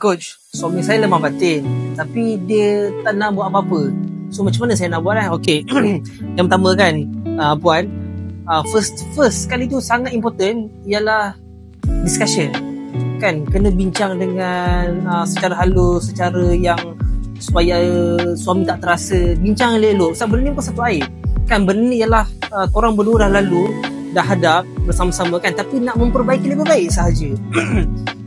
Coach, suami saya lemah batin, tapi dia tak nak buat apa-apa. So macam mana saya nak buat Okay. Yang pertama kan, Puan, first kali tu sangat important ialah discussion. Kan, kena bincang dengan secara halus, secara yang supaya suami tak terasa. Bincang elok-elok. Sebab benda ni bukan satu aib. Kan, benda ni ialah korang berdua dah lalu, dah hadap bersama-sama kan, tapi nak memperbaiki lebih baik sahaja.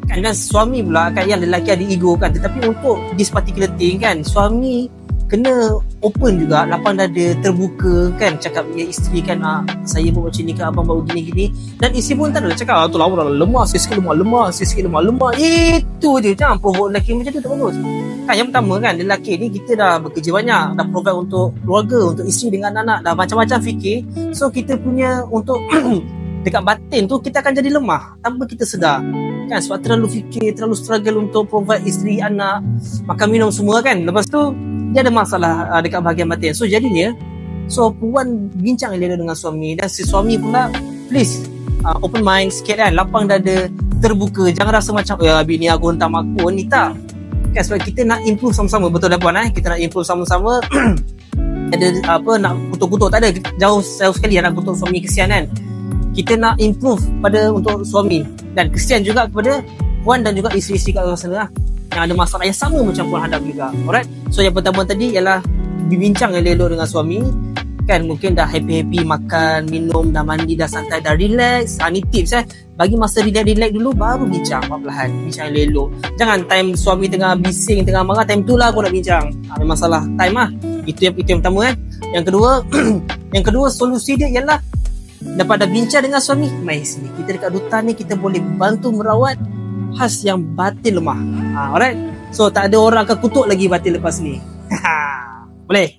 Kan suami pula kan, yang lelaki ada ego kan, tetapi untuk this particular thing kan, suami kena open juga, lapang dada, terbuka kan, cakap ya isteri kan, saya pun macam ni kan, abang baru gini-gini, dan isteri pun tak ada cakap tu lawa lemah, sikit lemah, itu je. Jangan provoke lelaki macam tu, tak bagus kan. Yang pertama kan, lelaki ni kita dah bekerja banyak, dah provide untuk keluarga, untuk isteri dengan anak, dah macam-macam fikir, so kita punya untuk dekat batin tu kita akan jadi lemah tanpa kita sedar kan, sebab terlalu fikir, terlalu struggle untuk provide isteri, anak, makan minum semua kan. Lepas tu dia ada masalah dekat bahagian batin. So jadinya, puan bincang elok dengan suami, dan si suami pula please open mind sikit kan, lapang dada, terbuka. Jangan rasa macam bini aku hentam aku ni, tak kan, sebab kita nak improve sama-sama. Betul dah Puan, kita nak improve sama-sama. Ada nak kutuk-kutuk tak ada, jauh sekali nak kutuk suami, kesian kan. Kita nak improve untuk suami, dan kesian juga kepada Puan dan juga isteri-isteri kat luar sana yang ada masalah yang sama macam Puan hadap juga. Alright, so yang pertama tadi ialah berbincang elok dengan suami kan. Mungkin dah happy-happy, makan, minum, dah mandi, dah santai, dah relax. Ni tips bagi masa relax dulu, baru bincang perlahan, bincang elok. Jangan time suami tengah bising, tengah marah, time tu lah aku nak bincang. Memang salah time Itu yang pertama Yang kedua solusi dia ialah, daripada bincang dengan suami, mai sini, kita dekat duta ni, kita boleh bantu merawat khas yang batin lemah. Alright, so tak ada orang akan kutuk lagi batin lepas ni. Boleh?